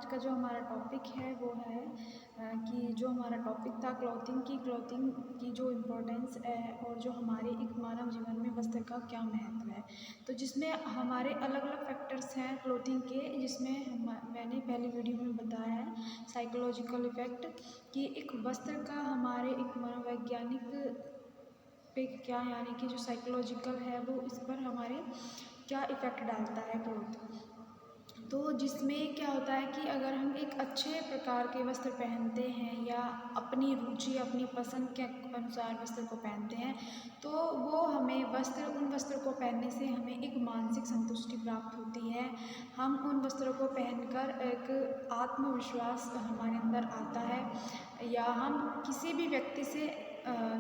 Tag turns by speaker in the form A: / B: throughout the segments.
A: आज का जो हमारा टॉपिक है वो है कि जो हमारा टॉपिक था क्लॉथिंग की जो इम्पोर्टेंस है और जो हमारे एक मानव जीवन में वस्त्र का क्या महत्व है। तो जिसमें हमारे अलग अलग फैक्टर्स हैं क्लॉथिंग के, जिसमें मैंने पहली वीडियो में बताया है साइकोलॉजिकल इफ़ेक्ट कि एक वस्त्र का हमारे एक मनोवैज्ञानिक पे क्या, यानी कि जो साइकोलॉजिकल है वो इस पर हमारे क्या इफ़ेक्ट डालता है क्लॉथ। तो जिसमें क्या होता है कि अगर हम एक अच्छे प्रकार के वस्त्र पहनते हैं या अपनी रुचि अपनी पसंद के अनुसार वस्त्र को पहनते हैं तो वो हमें उन वस्त्रों को पहनने से हमें एक मानसिक संतुष्टि प्राप्त होती है। हम उन वस्त्रों को पहनकर एक आत्मविश्वास हमारे अंदर आता है या हम किसी भी व्यक्ति से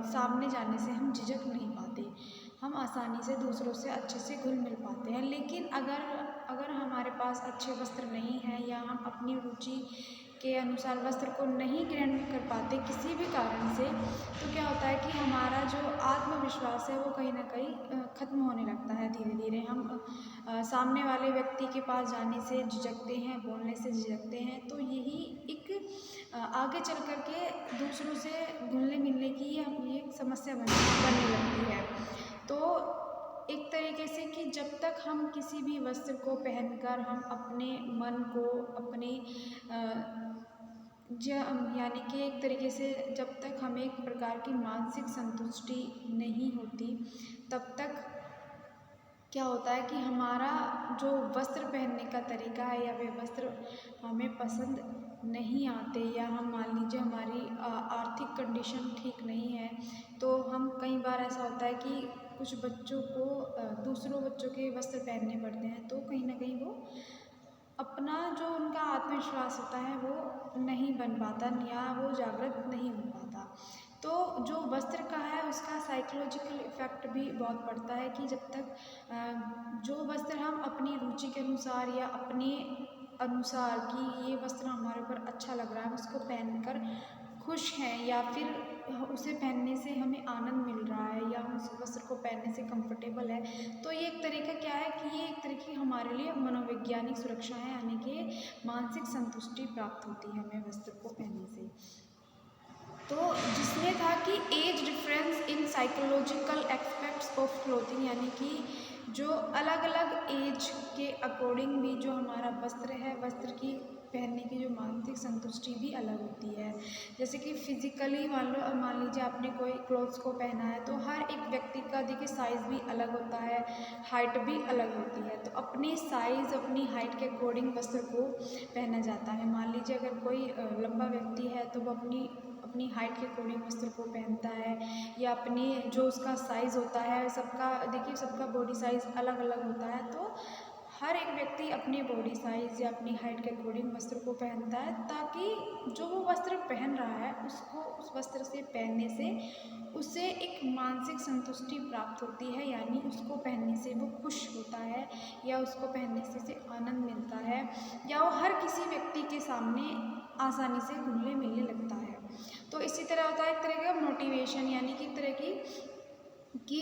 A: सामने जाने से हम झिझक नहीं पाते, हम आसानी से दूसरों से अच्छे से घुल मिल पाते हैं। लेकिन अगर हमारे पास अच्छे वस्त्र नहीं हैं या हम अपनी रुचि के अनुसार वस्त्र को नहीं ग्रहण कर पाते किसी भी कारण से, तो क्या होता है कि हमारा जो आत्मविश्वास है वो कहीं ना कहीं ख़त्म होने लगता है। धीरे धीरे हम सामने वाले व्यक्ति के पास जाने से झिझकते हैं, बोलने से झिझकते हैं। तो यही एक आगे चल कर के दूसरों से घुलने मिलने की ये एक समस्या बनने लगती है। तो एक तरीके से कि जब तक हम किसी भी वस्त्र को पहनकर हम अपने मन को अपने यानी कि एक तरीके से जब तक हमें एक प्रकार की मानसिक संतुष्टि नहीं होती, तब तक क्या होता है कि हमारा जो वस्त्र पहनने का तरीका है या वे वस्त्र हमें पसंद नहीं आते, या हम मान लीजिए हमारी आर्थिक कंडीशन ठीक नहीं है, तो हम कई बार ऐसा होता है कि कुछ बच्चों को दूसरों बच्चों के वस्त्र पहनने पड़ते हैं, तो कहीं ना कहीं वो अपना जो उनका आत्मविश्वास होता है वो नहीं बन पाता या वो जागृत नहीं हो पाता। तो जो वस्त्र का है उसका साइकोलॉजिकल इफ़ेक्ट भी बहुत पड़ता है कि जब तक जो वस्त्र हम अपनी रुचि के अनुसार या अपने अनुसार कि ये वस्त्र हमारे ऊपर अच्छा लग रहा है, उसको पहनकर खुश हैं या फिर उसे पहनने से हमें आनंद मिल रहा है या हम उस वस्त्र को पहनने से कंफर्टेबल है, तो ये एक तरीका क्या है कि ये एक तरीके हमारे लिए मनोवैज्ञानिक सुरक्षा है, यानी कि मानसिक संतुष्टि प्राप्त होती है हमें वस्त्र को पहनने से। तो जिसमें था कि age difference in psychological aspects of clothing, यानी कि जो अलग अलग एज के अकॉर्डिंग भी जो हमारा वस्त्र है, वस्त्र की पहनने की जो मानसिक संतुष्टि भी अलग होती है। जैसे कि फिजिकली मान लीजिए आपने कोई क्लोथ्स को पहना है, तो हर एक व्यक्ति का देखिए साइज़ भी अलग होता है, हाइट भी अलग होती है, तो अपने साइज़ अपनी हाइट के अकॉर्डिंग वस्त्र को पहना जाता है। मान लीजिए अगर कोई लंबा व्यक्ति है तो वो अपनी अपनी हाइट के अकॉर्डिंग वस्त्र को पहनता है, या अपनी जो उसका साइज़ होता है, सबका देखिए सबका बॉडी साइज़ अलग अलग होता है, तो हर एक व्यक्ति अपने बॉडी साइज़ या अपनी हाइट के अकॉर्डिंग वस्त्र को पहनता है, ताकि जो वो वस्त्र पहन रहा है उसको उस वस्त्र से पहनने से उसे एक मानसिक संतुष्टि प्राप्त होती है, यानी उसको पहनने से वो खुश होता है या उसको पहनने से उसे आनंद मिलता है, या वो हर किसी व्यक्ति के सामने आसानी से घुलने मिलने लगता है। तो इसी तरह होता है एक तरह का मोटिवेशन, यानी कि एक तरह की कि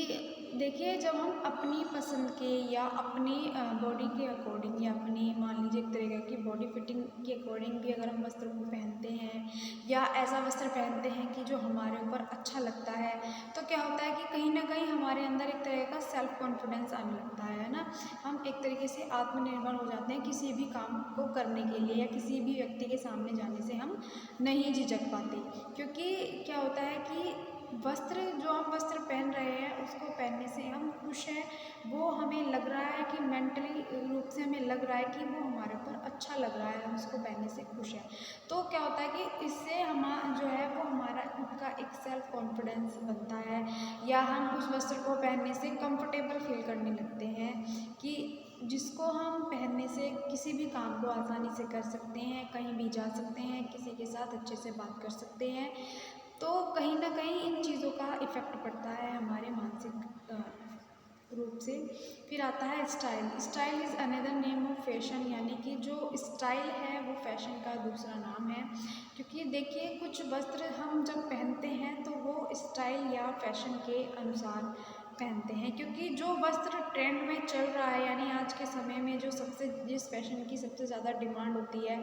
A: देखिए जब हम अपनी पसंद के या अपनी बॉडी के अकॉर्डिंग या अपनी मान लीजिए एक तरीके की बॉडी फिटिंग के अकॉर्डिंग भी अगर हम वस्त्र को पहनते हैं या ऐसा वस्त्र पहनते हैं कि जो हमारे ऊपर अच्छा लगता है, तो क्या होता है कि कहीं ना कहीं हमारे अंदर एक तरह का सेल्फ कॉन्फिडेंस आने लगता है ना। हम एक तरीके से आत्मनिर्भर हो जाते हैं किसी भी काम को करने के लिए, या किसी भी व्यक्ति के सामने जाने से हम नहीं झिझक पाते, क्योंकि क्या होता है कि जो हम वस्त्र पहन रहे हैं उसको पहनने से हम खुश हैं, वो हमें लग रहा है कि मेंटली रूप से हमें लग रहा है कि वो हमारे ऊपर अच्छा लग रहा है, हम उसको पहनने से खुश हैं। तो क्या होता है कि इससे हम जो है वो हमारा खुद का एक सेल्फ कॉन्फिडेंस बनता है, या हम उस वस्त्र को पहनने से कंफर्टेबल फील करने लगते हैं कि जिसको हम पहनने से किसी भी काम को आसानी से कर सकते हैं, कहीं भी जा सकते हैं, किसी के साथ अच्छे से बात कर सकते हैं। तो कहीं ना कहीं इन चीज़ों का इफ़ेक्ट पड़ता है हमारे मानसिक रूप से। फिर आता है style is another name of fashion, यानी कि जो स्टाइल है वो फैशन का दूसरा नाम है। क्योंकि देखिए कुछ वस्त्र हम जब पहनते हैं तो वो स्टाइल या फैशन के अनुसार पहनते हैं, क्योंकि जो वस्त्र ट्रेंड में चल रहा है, यानी आज के समय में जो जिस फैशन की सबसे ज़्यादा डिमांड होती है,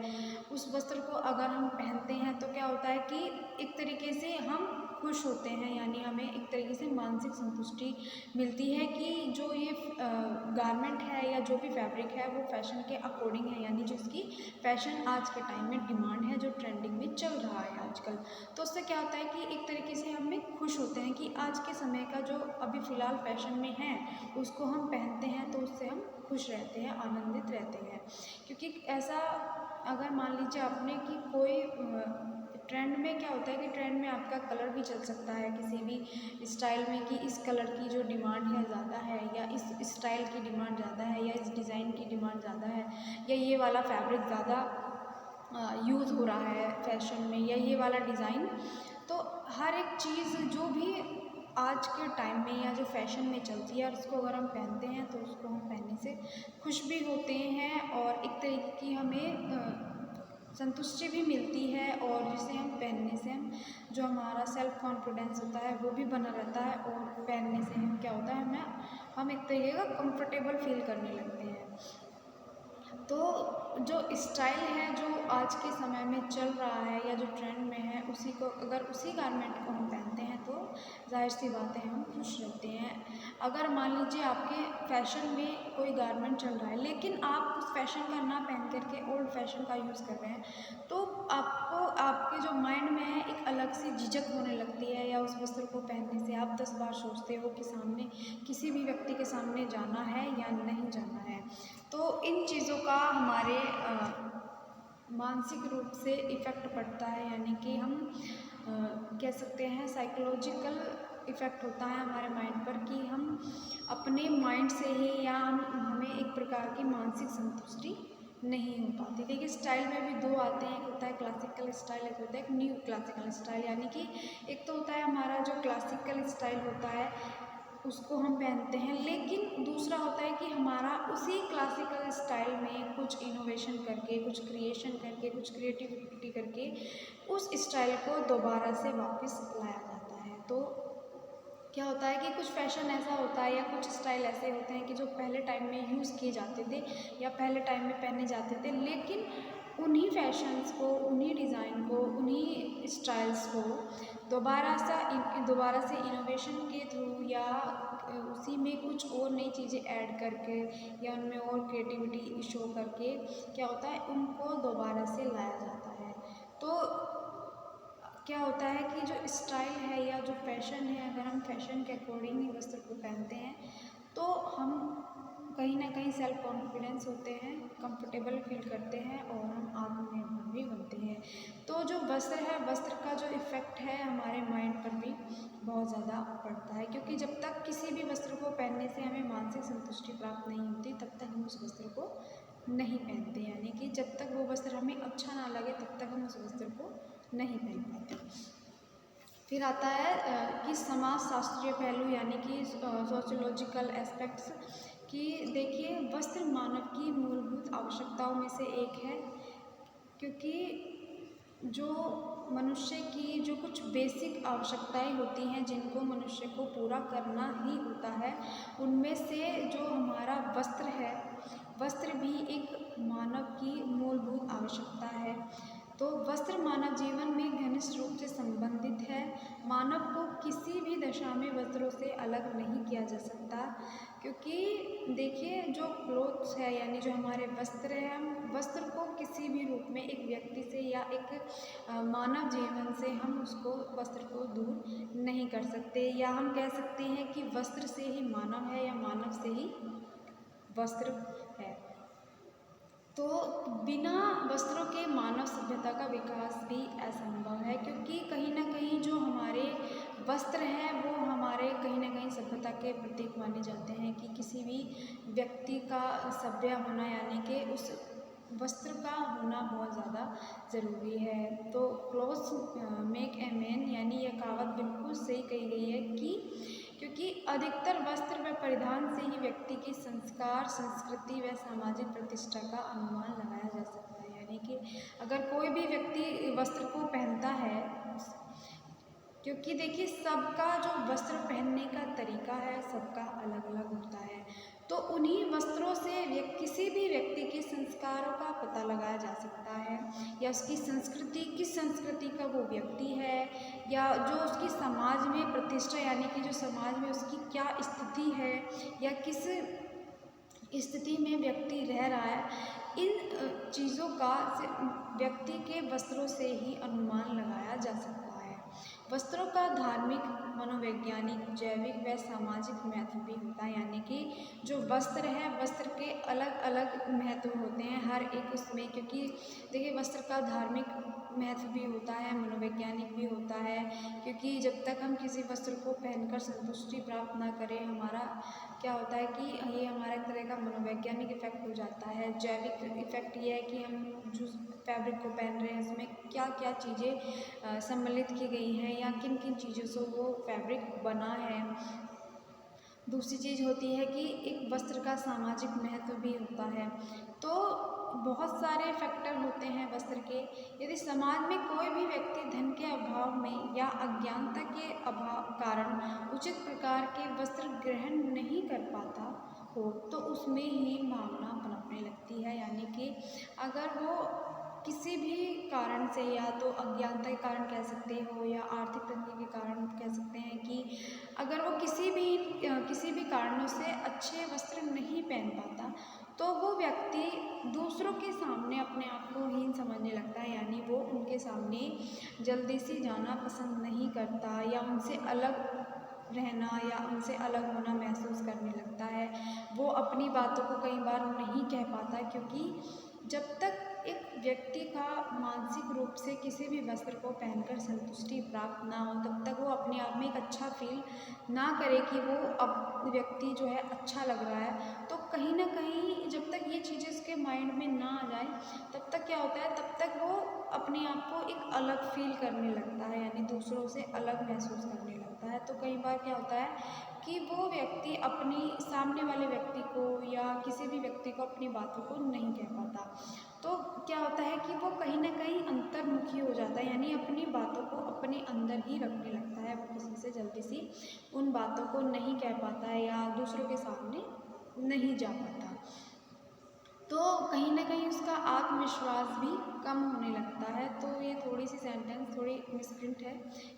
A: उस वस्त्र को अगर हम पहनते हैं तो क्या होता है कि एक तरीके से हम खुश होते हैं, यानी हमें एक तरीके से मानसिक संतुष्टि मिलती है कि जो ये गारमेंट है या जो भी फैब्रिक है वो फैशन के अकॉर्डिंग है, यानी जिसकी फैशन आज के टाइम में डिमांड है, जो ट्रेंडिंग में चल रहा है आजकल। तो उससे क्या होता है कि एक तरीके से हमें खुश होते हैं कि आज के समय का जो अभी फ़िलहाल फैशन में है उसको हम पहनते हैं, तो उससे हम खुश रहते हैं, आनंदित रहते हैं। क्योंकि ऐसा अगर मान लीजिए आपने कि कोई ट्रेंड में क्या होता है कि ट्रेंड में आपका कलर भी चल सकता है किसी भी स्टाइल में, कि इस कलर की जो डिमांड है ज़्यादा है, या इस स्टाइल की डिमांड ज़्यादा है, या इस डिज़ाइन की डिमांड ज़्यादा है, या ये वाला फैब्रिक ज़्यादा यूज़ हो रहा है फैशन में, या ये वाला डिज़ाइन। तो हर एक चीज़ जो भी आज के टाइम में या जो फैशन में चलती है, उसको अगर हम पहनते हैं तो उसको हम पहनने से खुश भी होते हैं, और एक तरीके की हमें संतुष्टि भी मिलती है, और जिसे हम पहनने से हम जो हमारा सेल्फ कॉन्फिडेंस होता है वो भी बना रहता है, और पहनने से हम क्या होता है हम एक तरीके का कंफर्टेबल फील करने लगते हैं। तो जो स्टाइल है जो आज के समय में चल रहा है या जो ट्रेंड में है, उसी को अगर उसी गारमेंट को हम पहनते हैं तो जाहिर सी बात है हम खुश रहते हैं। अगर मान लीजिए आपके फैशन में कोई गारमेंट चल रहा है, लेकिन आप उस फैशन का ना पहन करके ओल्ड फैशन का यूज़ कर रहे हैं, तो आपको आपके जो माइंड में है एक अलग सी झिझक होने लगती है, या उस वस्त्र को पहनने से आप 10 बार सोचते हो कि सामने किसी भी व्यक्ति के सामने जाना है या नहीं जाना है। तो इन चीज़ों का हमारे मानसिक रूप से इफ़ेक्ट पड़ता है, यानी कि हम कह सकते हैं साइकोलॉजिकल इफ़ेक्ट होता है हमारे माइंड पर, कि हम अपने माइंड से ही या हमें एक प्रकार की मानसिक संतुष्टि नहीं हो पाती। देखिए स्टाइल में भी दो आते हैं, एक होता है क्लासिकल स्टाइल, एक होता है एक न्यू क्लासिकल स्टाइल। यानी कि एक तो होता है हमारा जो क्लासिकल स्टाइल होता है उसको हम पहनते हैं, लेकिन दूसरा होता है कि हमारा उसी क्लासिकल स्टाइल में कुछ इनोवेशन करके, कुछ क्रिएशन करके, कुछ क्रिएटिविटी करके उस स्टाइल को दोबारा से वापस लाया जाता है। तो क्या होता है कि कुछ फैशन ऐसा होता है या कुछ स्टाइल ऐसे होते हैं कि जो पहले टाइम में यूज़ किए जाते थे या पहले टाइम में पहने जाते थे, लेकिन उन्हीं फैशंस को, उन्हीं डिज़ाइन को, उन्हीं स्टाइल्स को दोबारा से इनोवेशन के थ्रू या उसी में कुछ और नई चीज़ें ऐड करके या उनमें और क्रिएटिविटी शो करके क्या होता है उनको दोबारा से लाया जाता है। तो क्या होता है कि जो स्टाइल है या जो फैशन है, अगर हम फैशन के अकॉर्डिंग ही वस्त्र को पहनते हैं तो हम कहीं ना कहीं सेल्फ कॉन्फिडेंस होते हैं, कंफर्टेबल फील करते हैं, और हम आत्मनिर्भर भी बनते हैं। तो जो वस्त्र है, वस्त्र का जो इफ़ेक्ट है हमारे माइंड पर भी बहुत ज़्यादा पड़ता है, क्योंकि जब तक किसी भी वस्त्र को पहनने से हमें मानसिक संतुष्टि प्राप्त नहीं होती तब तक हम उस वस्त्र को नहीं पहनते। यानी कि जब तक वो वस्त्र हमें अच्छा ना लगे तब तक हम उस वस्त्र को नहीं पहन पाते। फिर आता है कि समाज शास्त्रीय पहलू, यानी कि सोशियोलॉजिकल एस्पेक्ट्स, कि देखिए वस्त्र मानव की मूलभूत आवश्यकताओं में से एक है, क्योंकि जो मनुष्य की जो कुछ बेसिक आवश्यकताएं होती हैं जिनको मनुष्य को पूरा करना ही होता है, उनमें से जो हमारा वस्त्र है, वस्त्र भी एक मानव की मूलभूत आवश्यकता है। तो वस्त्र मानव जीवन में घनिष्ठ रूप से संबंधित है। मानव को किसी भी दशा में वस्त्रों से अलग नहीं किया जा सकता, क्योंकि देखिए जो क्लोथ्स है यानी जो हमारे वस्त्र हैं, हम वस्त्र को किसी भी रूप में एक व्यक्ति से या एक मानव जीवन से हम उसको वस्त्र को दूर नहीं कर सकते, या हम कह सकते हैं कि वस्त्र से ही मानव है या मानव से ही वस्त्र है। तो बिना वस्त्रों के मानव सभ्यता का विकास भी असंभव है, क्योंकि कहीं ना कहीं जो हमारे वस्त्र हैं वो हमारे कहीं ना कहीं सभ्यता के प्रतीक माने जाते हैं, कि किसी भी व्यक्ति का सभ्य होना यानी कि उस वस्त्र का होना बहुत ज़्यादा ज़रूरी है। तो क्लोथ्स मेक ए मैन, यानी यह कहावत बिल्कुल सही कही गई है, कि क्योंकि अधिकतर वस्त्र व परिधान से ही व्यक्ति की संस्कार, संस्कृति व सामाजिक प्रतिष्ठा का अनुमान लगाया जा सकता है। यानी कि अगर कोई भी व्यक्ति वस्त्र को पहनता है, क्योंकि देखिए सबका जो वस्त्र पहनने का तरीका है सबका अलग अलग होता है। तो उन्हीं वस्त्रों से किसी भी व्यक्ति के संस्कारों का पता लगाया जा सकता है, या उसकी संस्कृति किस संस्कृति का वो व्यक्ति है, या जो उसकी समाज में प्रतिष्ठा यानी कि जो समाज में उसकी क्या स्थिति है, या किस स्थिति में व्यक्ति रह रहा है। इन चीज़ों का व्यक्ति के वस्त्रों से ही अनुमान लगाया जा सकता है। वस्त्रों का धार्मिक, मनोवैज्ञानिक, जैविक व सामाजिक महत्व भी होता है, यानी कि जो वस्त्र है वस्त्र के अलग अलग महत्व होते हैं हर एक उसमें, क्योंकि देखिए वस्त्र का धार्मिक महत्व भी होता है, मनोवैज्ञानिक भी होता है, क्योंकि जब तक हम किसी वस्त्र को पहनकर संतुष्टि प्राप्त ना करें, हमारा क्या होता है कि ये हमारा एक तरह का मनोवैज्ञानिक इफेक्ट हो जाता है। जैविक इफेक्ट ये है कि हम जो फैब्रिक को पहन रहे हैं उसमें क्या क्या चीज़ें सम्मिलित की गई हैं, या किन किन चीज़ों से वो फैब्रिक बना है। दूसरी चीज़ होती है कि एक वस्त्र का सामाजिक महत्व भी होता है। तो बहुत सारे फैक्टर होते हैं वस्त्र के। यदि समाज में कोई भी व्यक्ति धन के अभाव में या अज्ञानता के अभाव कारण उचित प्रकार के वस्त्र ग्रहण नहीं कर पाता हो तो उसमें ही भावना पनपने लगती है, यानी कि अगर वो किसी भी कारण से, या तो अज्ञानता के कारण कह सकते हो या आर्थिक तंगी के कारण कह सकते हैं, कि अगर वो किसी भी कारणों से अच्छे वस्त्र नहीं पहन पाता तो वो व्यक्ति दूसरों के सामने अपने आप को हीन समझने लगता है, यानी वो उनके सामने जल्दी से जाना पसंद नहीं करता, या उनसे अलग रहना या उनसे अलग होना महसूस करने लगता है। वो अपनी बातों को कई बार नहीं कह पाता, क्योंकि जब तक एक व्यक्ति का मानसिक रूप से किसी भी वस्त्र को पहनकर संतुष्टि प्राप्त ना हो तब तक वो अपने आप में एक अच्छा फील ना करे कि वो अब व्यक्ति जो है अच्छा लग रहा है, तो कहीं ना कहीं जब तक ये चीज़ें उसके माइंड में ना आ जाए तब तक क्या होता है, तब तक वो अपने आप को एक अलग फील करने लगता है, यानी दूसरों से अलग महसूस करने लगता है। तो कई बार क्या होता है कि वो व्यक्ति अपनी सामने वाले व्यक्ति को या किसी भी व्यक्ति को अपनी बातों को नहीं कह पाता। तो क्या होता है कि वो कहीं ना कहीं अंतर्मुखी हो जाता है, यानी अपनी बातों को अपने अंदर ही रखने लगता है। वो किसी से जल्दी सी उन बातों को नहीं कह पाता है या दूसरों के सामने नहीं जा पाता। तो कहीं ना कहीं उसका आत्मविश्वास भी कम होने लगता है। तो ये थोड़ी सी सेंटेंस थोड़ी मिसप्रिंट है,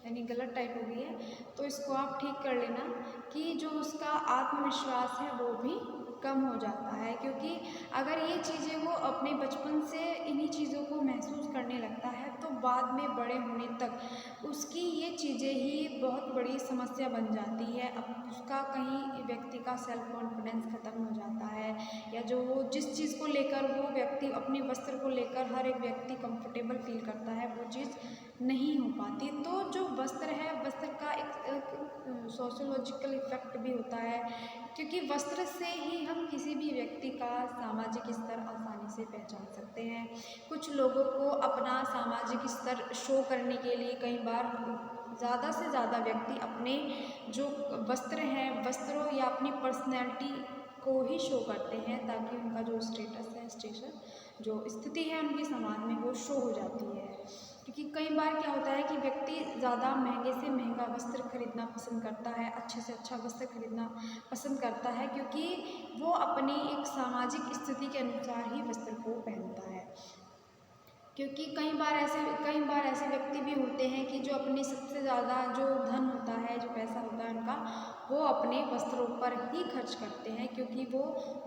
A: यानी गलत टाइप हो गई है, तो इसको आप ठीक कर लेना कि जो उसका आत्मविश्वास है वो भी कम हो जाता है। क्योंकि अगर ये चीज़ें वो अपने बचपन से इन्हीं चीज़ों को महसूस करने लगता है तो बाद में बड़े होने तक उसकी ये चीज़ें ही बहुत बड़ी समस्या बन जाती है। अब उसका कहीं व्यक्ति का सेल्फ कॉन्फिडेंस ख़त्म हो जाता है, या जो वो जिस चीज़ को लेकर वो व्यक्ति अपने वस्त्र को लेकर हर एक व्यक्ति कंफर्टेबल फील करता है वो चीज़ नहीं हो पाती। तो जो वस्त्र है वस्त्र का एक सोशोलॉजिकल इफेक्ट भी होता है, क्योंकि वस्त्र से ही हम किसी भी व्यक्ति का सामाजिक स्तर आसानी से पहचान सकते हैं। कुछ लोगों को अपना सामाजिक स्तर शो करने के लिए कई बार ज़्यादा से ज़्यादा व्यक्ति अपने जो वस्त्र हैं वस्त्रों या अपनी पर्सनैलिटी को ही शो करते हैं, ताकि उनका जो स्टेटस है जो स्थिति है उनके समाज में वो शो हो जाती है। क्योंकि कई बार क्या होता है कि व्यक्ति ज़्यादा महंगे से महंगा वस्त्र खरीदना पसंद करता है, अच्छे से अच्छा वस्त्र खरीदना पसंद करता है, क्योंकि वो अपनी एक सामाजिक स्थिति के अनुसार ही वस्त्र को पहनता है। क्योंकि कई बार ऐसे व्यक्ति भी होते हैं कि जो अपने सबसे ज़्यादा जो धन होता है, जो पैसा होता है उनका, वो अपने वस्त्रों पर ही खर्च करते हैं, क्योंकि वो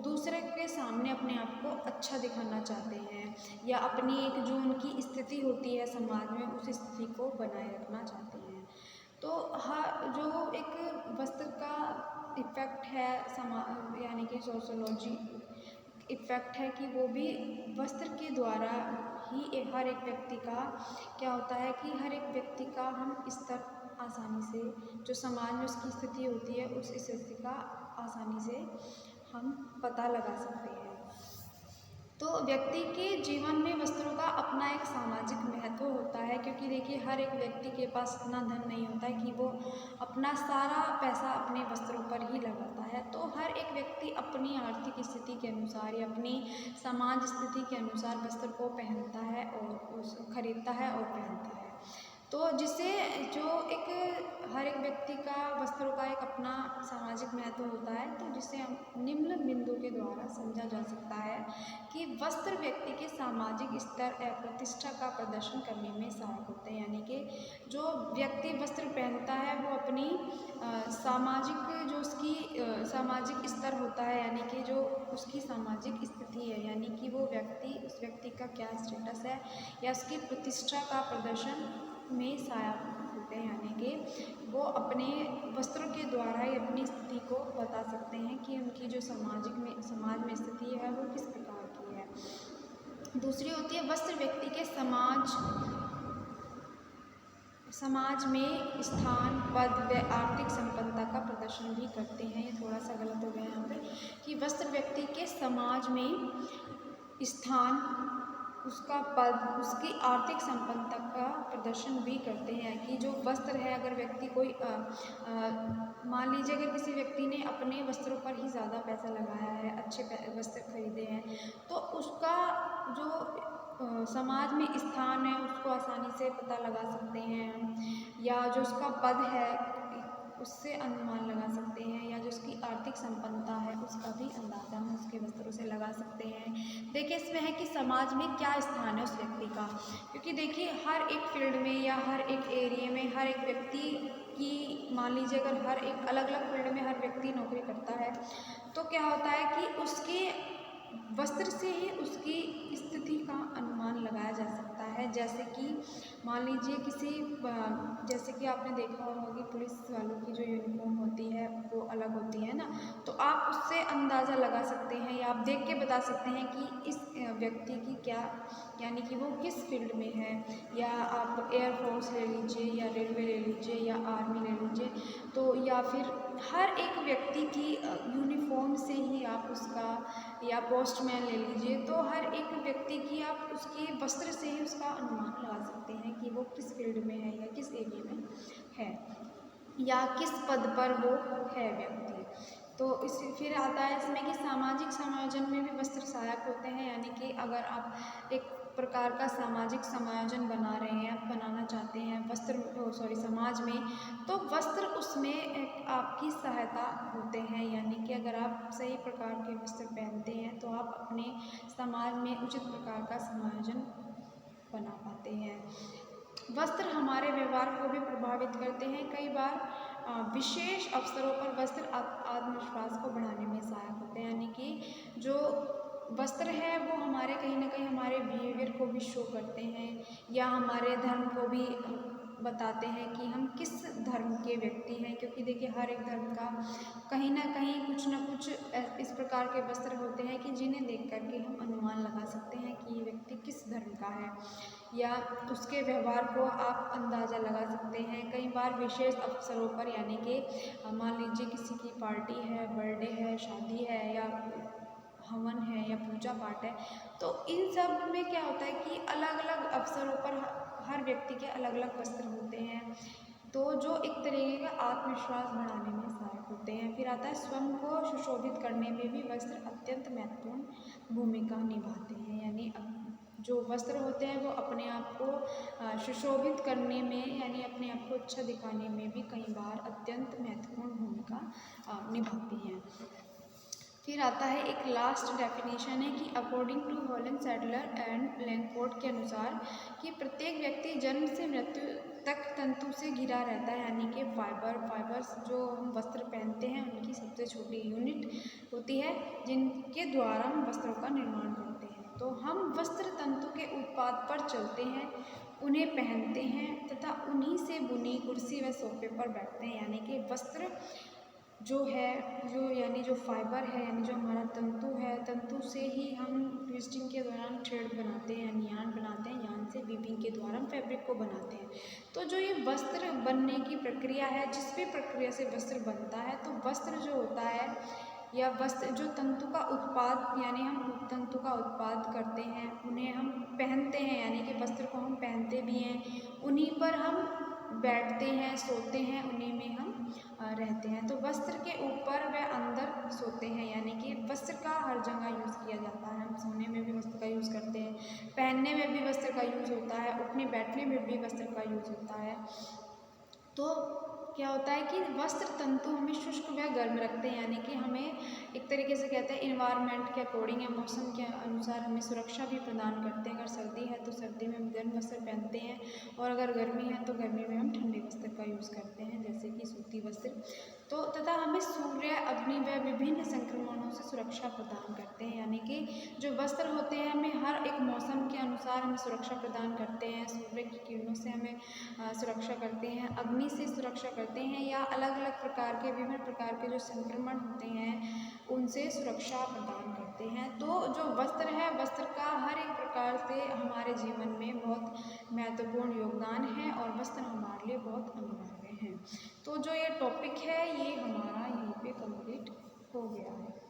A: दूसरे के सामने अपने आप को अच्छा दिखाना चाहते हैं, या अपनी एक जो उनकी स्थिति होती है समाज में उस स्थिति को बनाए रखना चाहते हैं। तो हर जो एक वस्त्र का इफ़ेक्ट है यानी कि सोशोलॉजी इफ़ेक्ट है कि वो भी वस्त्र के द्वारा ही हर एक व्यक्ति का क्या होता है कि हर एक व्यक्ति का हम स्तर आसानी से जो समाज में उसकी स्थिति होती है उस स्थिति का आसानी से हम पता लगा सकते हैं। तो व्यक्ति के जीवन में वस्त्रों का अपना एक सामाजिक महत्व होता है, क्योंकि देखिए हर एक व्यक्ति के पास इतना धन नहीं होता है कि वो अपना सारा पैसा अपने वस्त्रों पर ही लगाता है। तो हर एक व्यक्ति अपनी आर्थिक स्थिति के अनुसार या अपनी समाज स्थिति के अनुसार वस्त्र को पहनता है और उस खरीदता है और पहनता है। तो जिससे जो एक हर एक व्यक्ति का वस्त्रों का एक अपना सामाजिक महत्व होता है, तो जिसे हम निम्न बिंदु के द्वारा समझा जा सकता है कि वस्त्र व्यक्ति के सामाजिक स्तर या प्रतिष्ठा का प्रदर्शन करने में सहायक होते हैं। यानी कि जो व्यक्ति वस्त्र पहनता है वो अपनी सामाजिक जो उसकी सामाजिक स्तर होता है, यानी कि जो उसकी सामाजिक स्थिति है, यानी कि वो व्यक्ति उस व्यक्ति का क्या स्टेटस है या उसकी प्रतिष्ठा का प्रदर्शन में सहायक होते हैं। यानी कि वो अपने वस्त्रों के द्वारा ही अपनी स्थिति को बता सकते हैं कि उनकी जो समाज में स्थिति है वो किस प्रकार की है। दूसरी होती है वस्त्र व्यक्ति के समाज में स्थान, पद व आर्थिक संपन्नता का प्रदर्शन भी करते हैं। ये थोड़ा सा गलत हो गया यहाँ पे कि वस्त्र व्यक्ति के समाज में स्थान, उसका पद, उसकी आर्थिक संपन्नता का प्रदर्शन भी करते हैं। कि जो वस्त्र है, अगर व्यक्ति कोई मान लीजिए अगर किसी व्यक्ति ने अपने वस्त्रों पर ही ज़्यादा पैसा लगाया है, अच्छे वस्त्र खरीदे हैं, तो उसका जो समाज में स्थान है उसको आसानी से पता लगा सकते हैं, या जो उसका पद है उससे अनुमान लगा सकते हैं, या जो उसकी आर्थिक संपन्नता है उसका भी अंदाज़ा हम उसके वस्त्रों से लगा सकते हैं। देखिए इसमें है कि समाज में क्या स्थान है उस व्यक्ति का, क्योंकि देखिए हर एक फील्ड में या हर एक एरिया में हर एक व्यक्ति की, मान लीजिए अगर हर एक अलग अलग फील्ड में हर व्यक्ति नौकरी करता है, तो क्या होता है कि उसके वस्त्र से ही उसकी स्थिति का अनुमान लगाया जा सकता है। जैसे कि मान लीजिए जैसे कि आपने देखा होगा कि पुलिस वालों की जो यूनिफॉर्म होती है वो अलग होती है ना, तो आप उससे अंदाज़ा लगा सकते हैं या आप देख के बता सकते हैं कि इस व्यक्ति की क्या, यानी कि वो किस फील्ड में है। या आप एयरफोर्स ले लीजिए या रेलवे ले लीजिए या आर्मी ले लीजिए, तो या फिर हर एक व्यक्ति की यूनिफॉर्म से ही आप उसका, या पोस्टमैन ले लीजिए, तो हर एक व्यक्ति की आप उसके वस्त्र से ही उसका अनुमान लगा सकते हैं कि वो किस फील्ड में है या किस एरिया में है या किस पद पर वो है व्यक्ति। तो फिर आता है इसमें कि सामाजिक समायोजन में भी वस्त्र सहायक होते हैं। यानी कि अगर आप एक प्रकार का सामाजिक समायोजन बना रहे हैं, बनाना चाहते हैं समाज में, तो वस्त्र उसमें एक आपकी सहायता होते हैं। यानी कि अगर आप सही प्रकार के वस्त्र पहनते हैं तो आप अपने समाज में उचित प्रकार का समायोजन बना पाते हैं। वस्त्र हमारे व्यवहार को भी प्रभावित करते हैं। कई बार विशेष अवसरों पर वस्त्र आत्मविश्वास को बढ़ाने में सहायक होते हैं। यानी कि जो वस्त्र है वो हमारे कहीं ना कहीं हमारे बिहेवियर को भी शो करते हैं या हमारे धर्म को भी बताते हैं कि हम किस धर्म के व्यक्ति हैं। क्योंकि देखिए हर एक धर्म का कहीं ना कहीं कुछ ना कुछ इस प्रकार के वस्त्र होते हैं कि जिन्हें देख करके हम अनुमान लगा सकते हैं कि ये व्यक्ति किस धर्म का है, या उसके व्यवहार को आप अंदाज़ा लगा सकते हैं। कई बार विशेष अवसरों पर, यानी कि मान लीजिए किसी की पार्टी है, बर्थडे है, शादी है या हवन है या पूजा पाठ है, तो इन सब में क्या होता है कि अलग अलग अवसरों पर हर व्यक्ति के अलग अलग वस्त्र होते हैं, तो जो एक तरीके का आत्मविश्वास बढ़ाने में सहायक होते हैं। फिर आता है स्वयं को सुशोभित करने में भी वस्त्र अत्यंत महत्वपूर्ण भूमिका निभाते हैं। यानी जो वस्त्र होते हैं वो अपने आप को सुशोभित करने में, यानी अपने आप को अच्छा दिखाने में भी कई बार अत्यंत महत्वपूर्ण भूमिका निभाती हैं। फिर आता है एक लास्ट डेफिनेशन है कि according to Holland Sadler and Langford के अनुसार कि प्रत्येक व्यक्ति जन्म से मृत्यु तक तंतु से घिरा रहता है। यानी कि फाइबर्स जो हम वस्त्र पहनते हैं उनकी सबसे छोटी यूनिट होती है जिनके द्वारा हम वस्त्रों का निर्माण करते हैं। तो हम वस्त्र तंतु के उत्पाद पर चलते हैं, उन्हें पहनते हैं तथा उन्हीं से बुनी कुर्सी व सोफे पर बैठते हैं। यानी कि वस्त्र यानी जो फाइबर है, यानी जो हमारा तंतु है, तंतु से ही हम ट्विस्टिंग के दौरान थ्रेड बनाते हैं, यानी यान बनाते हैं, यान से वीविंग के द्वारा हम फैब्रिक को बनाते हैं। तो जो ये वस्त्र बनने की प्रक्रिया है, जिस भी प्रक्रिया से वस्त्र बनता है, तो वस्त्र जो होता है या वस्त्र जो तंतु का उत्पाद, यानी हम तंतु का उत्पाद करते हैं, उन्हें हम पहनते हैं, यानी कि वस्त्र को हम पहनते भी हैं, उन्हीं पर हम बैठते हैं, सोते हैं, उन्हीं में हम रहते हैं। तो वस्त्र के ऊपर व अंदर सोते हैं, यानी कि वस्त्र का हर जगह यूज़ किया जाता है। हम सोने में भी वस्त्र का यूज़ करते हैं, पहनने में भी वस्त्र का यूज़ होता है, उठने बैठने में भी वस्त्र का यूज़ होता है। तो क्या होता है कि वस्त्र तंतु हमें शुष्क व गर्म रखते हैं, यानी कि हमें एक तरीके से कहते हैं इन्वायरमेंट के अकॉर्डिंग या मौसम के अनुसार हमें सुरक्षा भी प्रदान करते हैं। अगर सर्दी है तो सर्दी में हम गर्म वस्त्र पहनते हैं, और अगर गर्मी है तो गर्मी में हम ठंडे वस्त्र का यूज़ करते हैं, जैसे कि सूती वस्त्र। तो तथा हमें सूर्य, अग्नि व विभिन्न संक्रमणों से सुरक्षा प्रदान करते हैं, यानी कि जो वस्त्र होते हैं हमें हर एक मौसम के अनुसार हमें सुरक्षा प्रदान करते हैं। सूर्य की किरणों से हमें सुरक्षा करते हैं, अग्नि से सुरक्षा करते हैं, या अलग अलग प्रकार के विभिन्न प्रकार के जो संक्रमण होते हैं उनसे सुरक्षा प्रदान करते हैं। तो जो वस्त्र है, वस्त्र का हर एक प्रकार से हमारे जीवन में बहुत महत्वपूर्ण योगदान है, और वस्त्र हमारे लिए बहुत अनिवार्य हैं। तो जो ये टॉपिक है ये हमारा यहीं पे कंप्लीट हो गया है।